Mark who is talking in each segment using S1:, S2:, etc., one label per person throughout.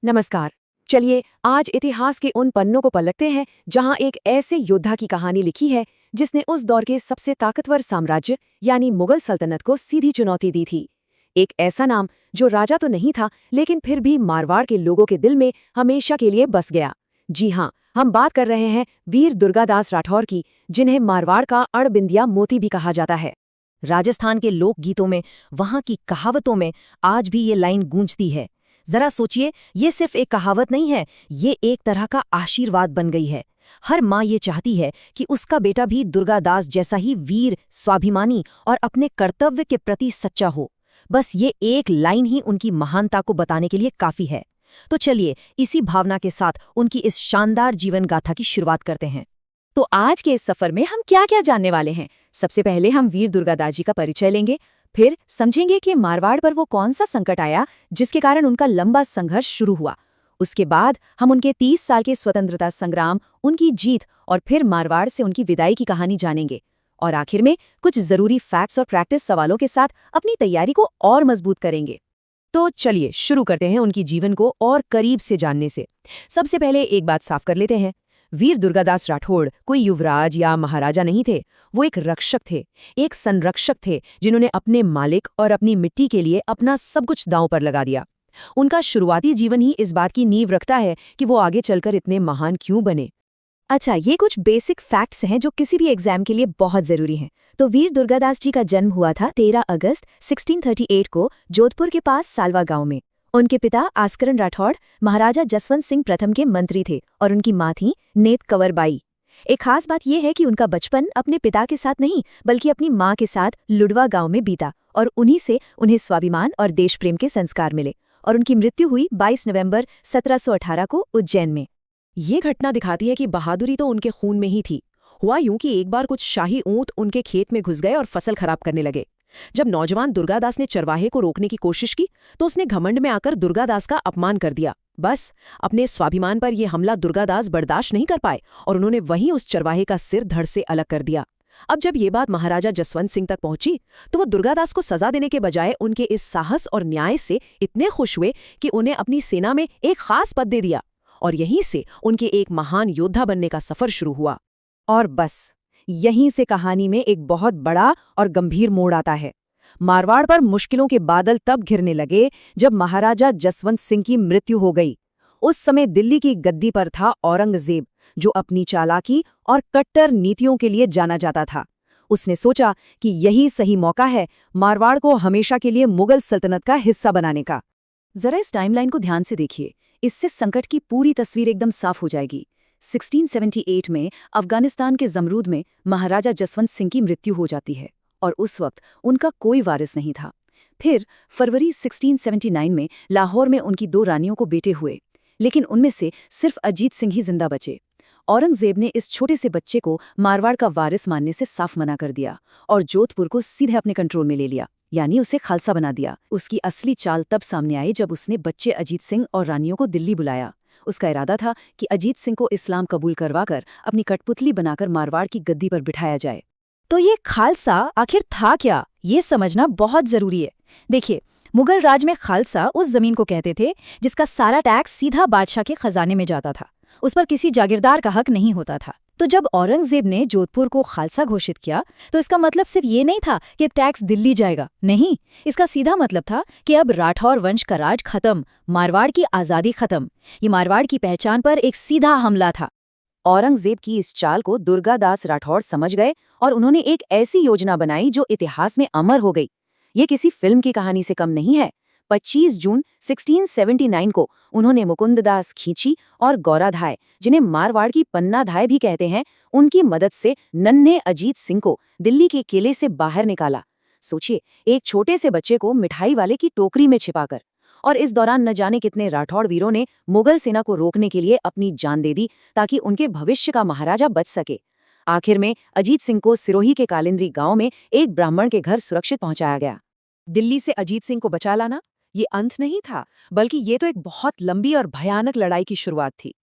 S1: नमस्कार। चलिए आज इतिहास के उन पन्नों को पलटते हैं जहां एक ऐसे योद्धा की कहानी लिखी है जिसने उस दौर के सबसे ताकतवर साम्राज्य यानी मुगल सल्तनत को सीधी चुनौती दी थी। एक ऐसा नाम जो राजा तो नहीं था लेकिन फिर भी मारवाड़ के लोगों के दिल में हमेशा के लिए बस गया। जी हाँ, हम बात कर रहे हैं वीर दुर्गादास राठौर की, जिन्हें मारवाड़ का अड़बिंदिया मोती भी कहा जाता है।
S2: राजस्थान के लोकगीतों में, वहां की कहावतों में आज भी ये लाइन गूंजती है। जरा सोचिए, ये सिर्फ एक कहावत नहीं है, ये एक तरह का आशीर्वाद बन गई है। हर माँ ये चाहती है कि उसका बेटा भी दुर्गादास जैसा ही वीर, स्वाभिमानी और अपने कर्तव्य के प्रति सच्चा हो। बस ये एक लाइन ही उनकी महानता को बताने के लिए काफी है। तो चलिए इसी भावना के साथ उनकी इस शानदार जीवन गाथा की शुरुआत करते हैं।
S1: तो आज के इस सफर में हम क्या क्या जानने वाले हैं? सबसे पहले हम वीर दुर्गादास जी का परिचय लेंगे, फिर समझेंगे कि मारवाड़ पर वो कौन सा संकट आया जिसके कारण उनका लंबा संघर्ष शुरू हुआ। उसके बाद हम उनके 30 साल के स्वतंत्रता संग्राम, उनकी जीत और फिर मारवाड़ से उनकी विदाई की कहानी जानेंगे। और आखिर में कुछ जरूरी फैक्ट्स और प्रैक्टिस सवालों के साथ अपनी तैयारी को और मजबूत करेंगे। तो चलिए शुरू करते हैं उनकी जीवन को और करीब से जानने से। सबसे पहले एक बात साफ कर लेते हैं, वीर दुर्गादास राठौड़ कोई युवराज या महाराजा नहीं थे। वो एक रक्षक थे, एक संरक्षक थे जिन्होंने अपने मालिक और अपनी मिट्टी के लिए अपना सब कुछ दांव पर लगा दिया। उनका शुरुआती जीवन ही इस बात की नींव रखता है कि वो आगे चलकर इतने महान क्यों बने।
S2: अच्छा, ये कुछ बेसिक फैक्ट्स हैं जो किसी भी एग्जाम के लिए बहुत जरूरी हैं। तो वीर दुर्गादास जी का जन्म हुआ था 13 अगस्त 1638 को जोधपुर के पास सालवा गांव में। उनके पिता आस्करण राठौड़ महाराजा जसवंत सिंह प्रथम के मंत्री थे और उनकी माँ थी नेत कंवर बाई। एक खास बात यह है कि उनका बचपन अपने पिता के साथ नहीं बल्कि अपनी माँ के साथ लुडवा गांव में बीता और उन्हीं से उन्हें स्वाभिमान और देश प्रेम के संस्कार मिले। और उनकी मृत्यु हुई 22 नवंबर 1718 को उज्जैन में।
S1: ये घटना दिखाती है कि बहादुरी तो उनके खून में ही थी। हुआ यूं कि एक बार कुछ शाही ऊंट उनके खेत में घुस गए और फसल खराब करने लगे। जब नौजवान दुर्गादास ने चरवाहे को रोकने की कोशिश की तो उसने घमंड में आकर दुर्गादास का अपमान कर दिया। बस अपने स्वाभिमान पर यह हमला दुर्गादास बर्दाश्त नहीं कर पाए और उन्होंने वहीं उस चरवाहे का सिर धड़ से अलग कर दिया। अब जब ये बात महाराजा जसवंत सिंह तक पहुंची तो वो दुर्गादास को सजा देने के बजाय उनके इस साहस और न्याय से इतने खुश हुए कि उन्हें अपनी सेना में एक खास पद दे दिया और यहीं से उनके एक महान योद्धा बनने का सफर शुरू हुआ। और बस यहीं से कहानी में एक बहुत बड़ा और गंभीर मोड़ आता है। मारवाड़ पर मुश्किलों के बादल तब घिरने लगे जब महाराजा जसवंत सिंह की मृत्यु हो गई। उस समय दिल्ली की गद्दी पर था औरंगजेब, जो अपनी चालाकी और कट्टर नीतियों के लिए जाना जाता था। उसने सोचा कि यही सही मौका है मारवाड़ को हमेशा के लिए मुगल सल्तनत का हिस्सा बनाने का। जरा इस टाइमलाइन को ध्यान से देखिए, इससे संकट की पूरी तस्वीर एकदम साफ हो जाएगी। 1678 में अफगानिस्तान के जमरूद में महाराजा जसवंत सिंह की मृत्यु हो जाती है और उस वक्त उनका कोई वारिस नहीं था। फिर फरवरी 1679 में लाहौर में उनकी 2 रानियों को बेटे हुए, लेकिन उनमें से सिर्फ अजीत सिंह ही जिंदा बचे। औरंगजेब ने इस छोटे से बच्चे को मारवाड़ का वारिस मानने से साफ मना कर दिया और जोधपुर को सीधे अपने कंट्रोल में ले लिया, यानी उसे खालसा बना दिया। उसकी असली चाल तब सामने आई जब उसने बच्चे अजीत सिंह और रानियों को दिल्ली बुलाया। उसका इरादा था कि अजीत सिंह को इस्लाम कबूल करवाकर अपनी कठपुतली बनाकर मारवाड़ की गद्दी पर बिठाया जाए।
S2: तो ये खालसा आखिर था क्या, ये समझना बहुत जरूरी है। देखिए, मुगल राज में खालसा उस जमीन को कहते थे जिसका सारा टैक्स सीधा बादशाह के खजाने में जाता था। उस पर किसी जागीरदार का हक नहीं होता था। तो जब औरंगजेब ने जोधपुर को खालसा घोषित किया तो इसका मतलब सिर्फ ये नहीं था कि टैक्स दिल्ली जाएगा, नहीं, इसका सीधा मतलब था कि अब राठौर वंश का राज खत्म, मारवाड़ की आज़ादी खत्म। ये मारवाड़ की पहचान पर एक सीधा हमला था।
S1: औरंगजेब की इस चाल को दुर्गादास राठौड़ समझ गए और उन्होंने एक ऐसी योजना बनाई जो इतिहास में अमर हो गई। ये किसी फिल्म की कहानी से कम नहीं है। 25 जून 1679 को उन्होंने मुकुंददास खींची और गौराधाय, जिन्हें मारवाड़ की पन्नाधाय भी कहते हैं, उनकी मदद से नन्हे अजीत सिंह को दिल्ली के किले से बाहर निकाला। सोचिए, एक छोटे से बच्चे को मिठाई वाले की टोकरी में छिपाकर। और इस दौरान न जाने कितने राठौड़ वीरों ने मुगल सेना को रोकने के लिए अपनी जान दे दी ताकि उनके भविष्य का महाराजा बच सके। आखिर में अजीत सिंह को सिरोही के कालिंद्री गांव में एक ब्राह्मण के घर सुरक्षित पहुंचाया गया। दिल्ली से अजीत सिंह को बचा लाना ये अंत नहीं था, बल्कि ये तो एक बहुत लंबी और भयानक लड़ाई की शुरुआत थी।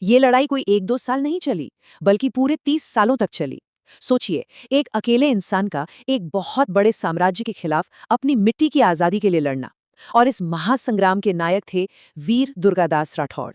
S1: ये लड़ाई कोई 1-2 साल नहीं चली, बल्कि पूरे 30 सालों तक चली। सोचिए, एक अकेले इंसान का एक बहुत बड़े साम्राज्य के खिलाफ अपनी मिट्टी की आज़ादी के लिए लड़ना। और इस महासंग्राम के नायक थे वीर दुर्गादास राठौड़।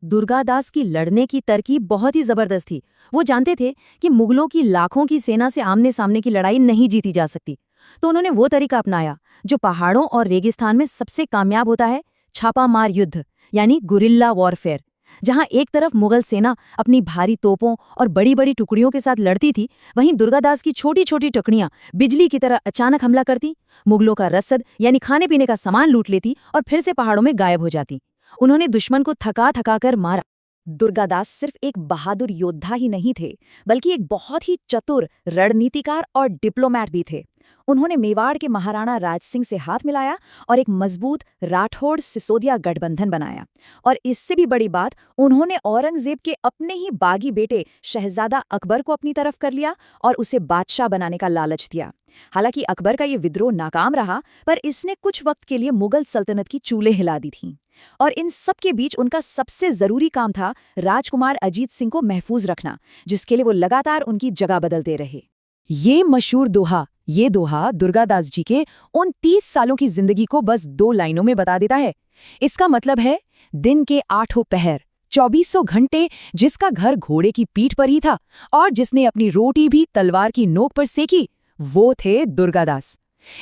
S2: दुर्गादास की लड़ने की तरकीब बहुत ही जबरदस्त थी। वो जानते थे कि मुगलों की लाखों की सेना से आमने सामने की लड़ाई नहीं जीती जा सकती, तो उन्होंने वो तरीका अपनाया जो पहाड़ों और रेगिस्तान में सबसे कामयाब होता है, छापामार युद्ध यानी गुरिल्ला वॉरफेयर। जहां एक तरफ मुगल सेना अपनी भारी तोपों और बड़ी बड़ी टुकड़ियों के साथ लड़ती थी, वहीं दुर्गादास की छोटी छोटी टुकड़ियां बिजली की तरह अचानक हमला करती, मुगलों का रसद यानी खाने पीने का सामान लूट लेती और फिर से पहाड़ों में गायब हो जाती। उन्होंने दुश्मन को थका थका कर मारा। दुर्गादास सिर्फ एक बहादुर योद्धा ही नहीं थे, बल्कि एक बहुत ही चतुर रणनीतिकार और डिप्लोमैट भी थे। उन्होंने मेवाड़ के महाराणा राज सिंह से हाथ मिलाया और एक मजबूत राठौड़ सिसोदिया गठबंधन बनाया। और इससे भी बड़ी बात, उन्होंने औरंगजेब के अपने ही बागी बेटे शहजादा अकबर को अपनी तरफ कर लिया और उसे बादशाह बनाने का लालच दिया। हालांकि अकबर का ये विद्रोह नाकाम रहा, पर इसने कुछ वक्त के लिए मुगल सल्तनत की चूल्हे हिला दी थीं। और इन सब के बीच उनका सबसे जरूरी काम था राजकुमार अजीत सिंह को महफूज रखना, जिसके लिए वो लगातार उनकी जगह बदलते रहे।
S1: ये मशहूर दोहा दुर्गादास जी के उन 30 सालों की जिंदगी को बस 2 लाइनों में बता देता है। इसका मतलब है, दिन के 8 पहर 2400 घंटे जिसका घर घोड़े की पीठ पर ही था और जिसने अपनी रोटी भी तलवार की नोक पर सेकी, वो थे दुर्गादास।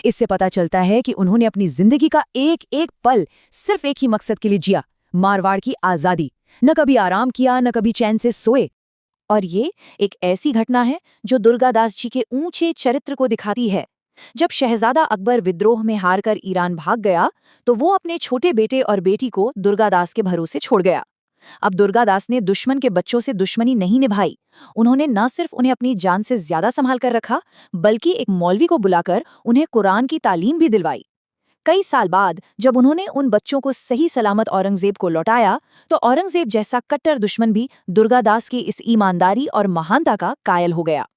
S1: इससे पता चलता है कि उन्होंने अपनी जिंदगी का एक एक पल सिर्फ एक ही मकसद के लिए जिया, मारवाड़ की आजादी। न कभी आराम किया, न कभी चैन से सोए।
S2: और ये एक ऐसी घटना है जो दुर्गादास जी के ऊंचे चरित्र को दिखाती है। जब शहजादा अकबर विद्रोह में हारकर ईरान भाग गया, तो वो अपने छोटे बेटे और बेटी को दुर्गादास के भरोसे छोड़ गया। अब दुर्गादास ने दुश्मन के बच्चों से दुश्मनी नहीं निभाई। उन्होंने न सिर्फ उन्हें अपनी जान से ज्यादा संभाल कर रखा, बल्कि एक मौलवी को बुलाकर उन्हें कुरान की तालीम भी दिलवाई। कई साल बाद जब उन्होंने उन बच्चों को सही सलामत औरंगजेब को लौटाया, तो औरंगजेब जैसा कट्टर दुश्मन भी दुर्गादास की इस ईमानदारी और महानता का कायल हो गया।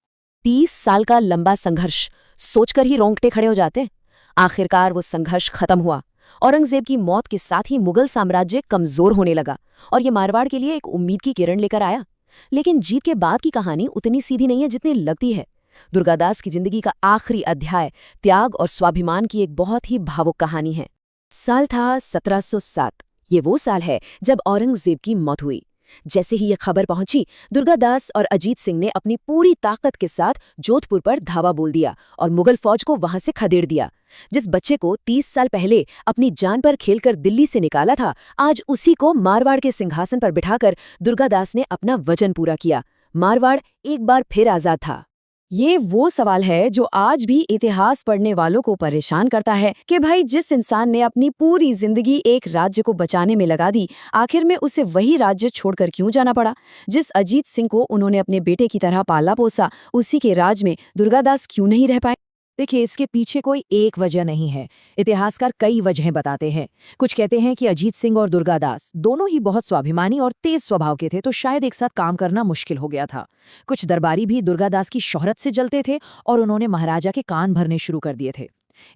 S1: 30 साल का लंबा संघर्ष सोचकर ही रोंगटे खड़े हो जाते। आखिरकार वो संघर्ष खत्म हुआ। औरंगजेब की मौत के साथ ही मुगल साम्राज्य कमजोर होने लगा और ये मारवाड़ के लिए एक उम्मीद की किरण लेकर आया। लेकिन जीत के बाद की कहानी उतनी सीधी नहीं है जितनी लगती है। दुर्गादास की जिंदगी का आखिरी अध्याय त्याग और स्वाभिमान की एक बहुत ही भावुक कहानी है। साल था 1707। ये वो साल है जब औरंगजेब की मौत हुई। जैसे ही ये खबर पहुंची, दुर्गादास और अजीत सिंह ने अपनी पूरी ताकत के साथ जोधपुर पर धावा बोल दिया और मुगल फौज को वहां से खदेड़ दिया। जिस बच्चे को 30 साल पहले अपनी जान पर खेलकर दिल्ली से निकाला था, आज उसी को मारवाड़ के सिंहासन पर बिठाकर दुर्गादास ने अपना वचन पूरा किया। मारवाड़ एक बार फिर आजाद था। ये वो सवाल है जो आज भी इतिहास पढ़ने वालों को परेशान करता है कि भाई, जिस इंसान ने अपनी पूरी जिंदगी एक राज्य को बचाने में लगा दी, आखिर में उसे वही राज्य छोड़कर क्यों जाना पड़ा? जिस अजीत सिंह को उन्होंने अपने बेटे की तरह पाला पोसा, उसी के राज में दुर्गादास क्यों नहीं रह पाए? देखिए, इसके पीछे कोई एक वजह नहीं है। इतिहासकार कई वजहें बताते हैं। कुछ कहते हैं कि अजीत सिंह और दुर्गादास दोनों ही बहुत स्वाभिमानी और तेज स्वभाव के थे, तो शायद एक साथ काम करना मुश्किल हो गया था। कुछ दरबारी भी दुर्गादास की शोहरत से जलते थे और उन्होंने महाराजा के कान भरने शुरू कर दिए थे।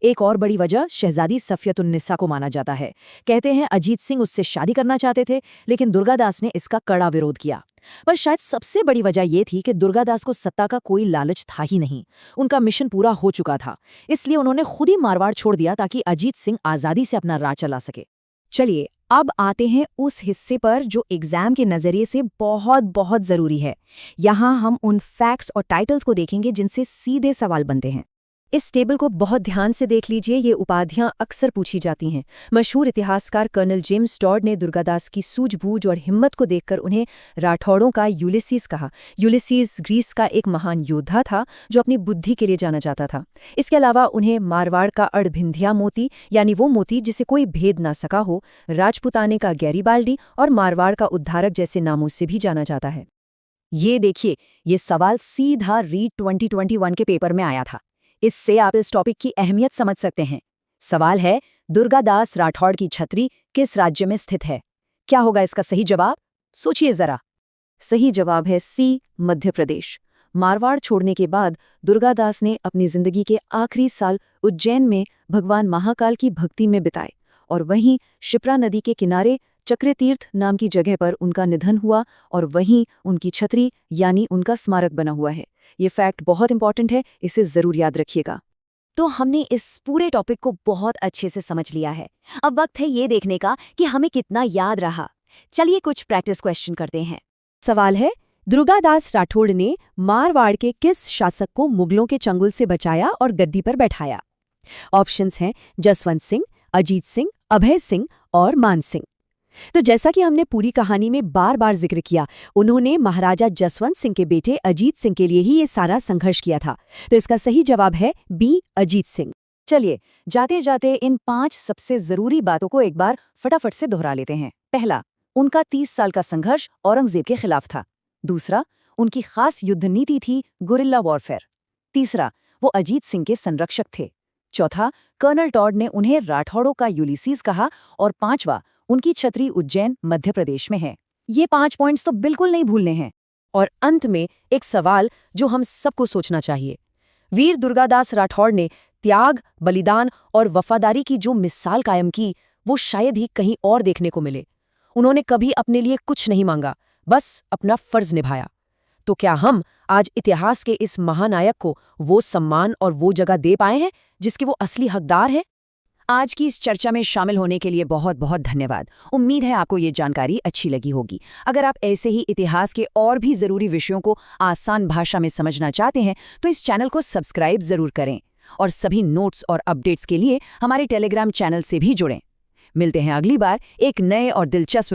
S1: एक और बड़ी वजह शहजादी सफियतुन्निसा को माना जाता है। कहते हैं अजीत सिंह उससे शादी करना चाहते थे, लेकिन दुर्गादास ने इसका कड़ा विरोध किया। पर शायद सबसे बड़ी वजह यह थी कि दुर्गादास को सत्ता का कोई लालच था ही नहीं। उनका मिशन पूरा हो चुका था, इसलिए उन्होंने खुद ही मारवाड़ छोड़ दिया ताकि अजीत सिंह आजादी से अपना राज चला सके। चलिए, अब आते हैं उस हिस्से पर जो एग्जाम के नजरिए से बहुत बहुत जरूरी है। यहाँ हम उन फैक्ट्स और टाइटल्स को देखेंगे जिनसे सीधे सवाल बनते हैं। इस टेबल को बहुत ध्यान से देख लीजिए, ये उपाधियां अक्सर पूछी जाती हैं। मशहूर इतिहासकार कर्नल जेम्स टॉड ने दुर्गादास की सूझबूझ और हिम्मत को देखकर उन्हें राठौड़ों का यूलिसीज कहा। यूलिसीज ग्रीस का एक महान योद्धा था जो अपनी बुद्धि के लिए जाना जाता था। इसके अलावा उन्हें मारवाड़ का अड़भिंधिया मोती, यानी वो मोती जिसे कोई भेद ना सका हो, राजपुताने का गैरीबाल्डी और मारवाड़ का उद्धारक जैसे नामों से भी जाना जाता है। ये देखिए, ये सवाल सीधा रीड 2021 के पेपर में आया था। इससे आप इस टॉपिक की अहमियत समझ सकते हैं। सवाल है, दुर्गादास राठौड़ की छतरी किस राज्य में स्थित है? क्या होगा इसका सही जवाब? सोचिए जरा। सही जवाब है सी, मध्य प्रदेश। मारवाड़ छोड़ने के बाद दुर्गादास ने अपनी जिंदगी के आखिरी साल उज्जैन में भगवान महाकाल की भक्ति में बिताए और वहीं शिप्रा नदी के किनारे चक्रतीर्थ नाम की जगह पर उनका निधन हुआ और वहीं उनकी छतरी यानी उनका स्मारक बना हुआ है। ये फैक्ट बहुत इंपॉर्टेंट है, इसे जरूर याद रखिएगा।
S2: तो हमने इस पूरे टॉपिक को बहुत अच्छे से समझ लिया है। अब वक्त है ये देखने का कि हमें कितना याद रहा। चलिए कुछ प्रैक्टिस क्वेश्चन करते हैं।
S1: सवाल है, दुर्गादास राठौड़ ने मारवाड़ के किस शासक को मुगलों के चंगुल से बचाया और गद्दी पर बैठाया? ऑप्शंस हैं जसवंत सिंह, अजीत सिंह, अभय सिंह और मान सिंह। तो जैसा कि हमने पूरी कहानी में बार बार जिक्र किया, उन्होंने महाराजा जसवंत सिंह के बेटे अजीत सिंह के लिए ही ये सारा संघर्ष किया था। तो इसका सही जवाब है बी, अजीत सिंह।
S2: चलिए जाते जाते इन 5 सबसे जरूरी बातों को एक बार फटाफट से दोहरा लेते हैं। पहला, उनका 30 साल का संघर्ष औरंगजेब के खिलाफ था। दूसरा, उनकी खास युद्ध नीति थी गुरिल्ला वॉरफेयर। तीसरा, वो अजीत सिंह के संरक्षक थे। चौथा, कर्नल टॉड ने उन्हें राठौड़ों का यूलिसीज कहा। और पांचवा, उनकी छतरी उज्जैन मध्य प्रदेश में है। ये 5 पॉइंट्स तो बिल्कुल नहीं भूलने हैं।
S1: और अंत में एक सवाल जो हम सबको सोचना चाहिए। वीर दुर्गादास राठौड़ ने त्याग, बलिदान और वफादारी की जो मिसाल कायम की, वो शायद ही कहीं और देखने को मिले। उन्होंने कभी अपने लिए कुछ नहीं मांगा, बस अपना फर्ज निभाया। तो क्या हम आज इतिहास के इस महानायक को वो सम्मान और वो जगह दे पाए हैं जिसके वो असली हकदार हैं?
S2: आज की इस चर्चा में शामिल होने के लिए बहुत बहुत धन्यवाद। उम्मीद है आपको ये जानकारी अच्छी लगी होगी। अगर आप ऐसे ही इतिहास के और भी ज़रूरी विषयों को आसान भाषा में समझना चाहते हैं तो इस चैनल को सब्सक्राइब ज़रूर करें और सभी नोट्स और अपडेट्स के लिए हमारे टेलीग्राम चैनल से भी जुड़ें। मिलते हैं अगली बार एक नए और दिलचस्प